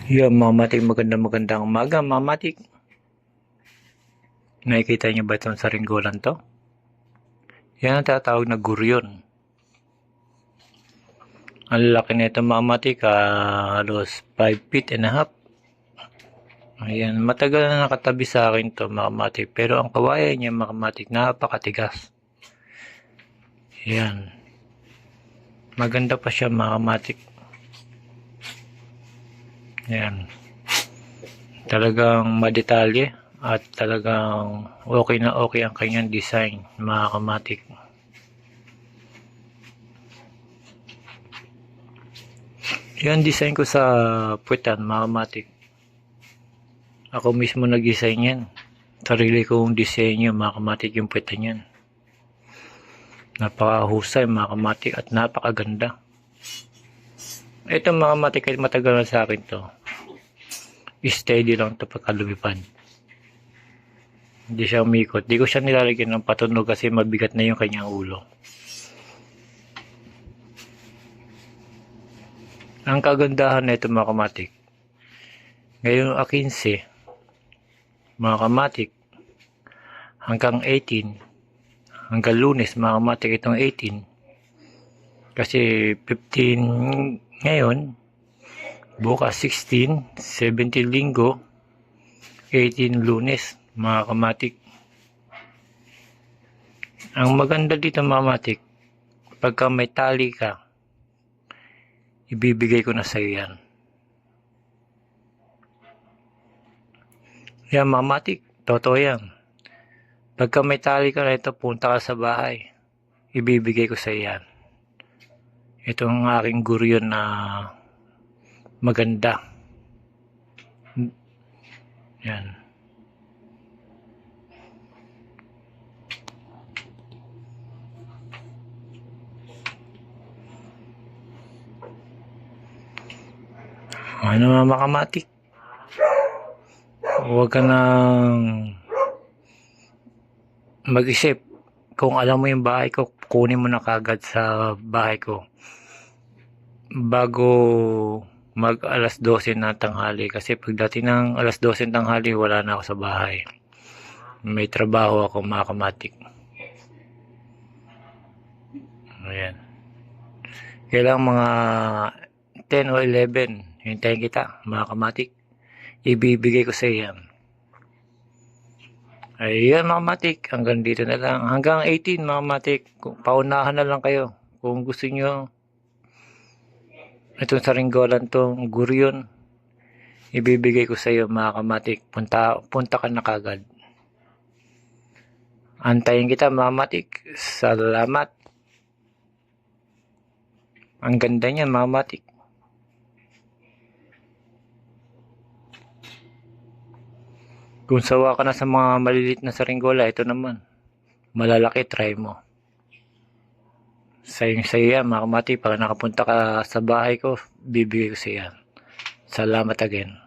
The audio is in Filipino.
Yan, Mamatik, magandang umaga, Mamatik. Nakikita niyo ba itong saringgolan to? Yan ang tatawag na guryon. Ang laki nito, Mamatik, halos 5 feet and a half. Ayan, matagal na nakatabi sa akin to, Mamatik. Pero ang kawayan niya, Mamatik, napakatigas. Yan. Maganda pa siya, Mamatik. Yan. Talagang madetalye at talagang okay na okay ang kanyang design, mga kamatik. Yan design ko sa puwetan, mga kamatik. Ako mismo nag-design yan. Sarili kong disenyo, mga kamatik, yung puwetan yan. Napakahusay, mga kamatik, at napakaganda. Ito, mga kamatik, kahit matagal na sa akin to. Steady lang ito pagkalumipad. Hindi siya umikot. Di ko siya nilalagyan ng patunog kasi mabigat na yung kanyang ulo. Ang kagandahan na ito, mga kamatik, ngayong 15, mga kamatik, hanggang 18, hanggang Lunes, mga kamatik, itong 18, kasi 15 ngayon, bukas 16, 17 linggo, 18 Lunes, mga kamatik. Ang maganda dito, mga kamatik, pagka may tali ka, ibibigay ko na sa iyo yan. Yan, mga kamatik, totoo yan. Pagka may tali ka na ito, punta ka sa bahay, ibibigay ko sa iyo yan. Ito ang aking guryon na maganda. Yan. Ano, mga kamatik? Huwag ka nang mag-isip. Kung alam mo yung bahay ko, kunin mo na kagad sa bahay ko bago mag alas 12 na tanghali, kasi pagdating ng alas 12 tanghali wala na ako sa bahay, may trabaho ako, mga kamatik. Ayan, kailang mga 10 o 11 hintayin kita, mga kamatik, ibibigay ko sa iyan. Ayan, mga kamatik, hanggang dito na lang, hanggang 18, mga kamatik. Paunahan na lang kayo kung gusto nyo itong saringgolan tong guryon, ibibigay ko sa iyo, mga kamatik. Punta ka na kagad. Antayin kita, mga kamatik. Salamat. Ang ganda niya, mga kamatik. Kung sawa ka na sa mga maliliit na saringgola, ito naman malalaki, try mo. Sayang saya, mga kamatik. Pag nakapunta ka sa bahay ko, bibigay ko sa iyo. Salamat again.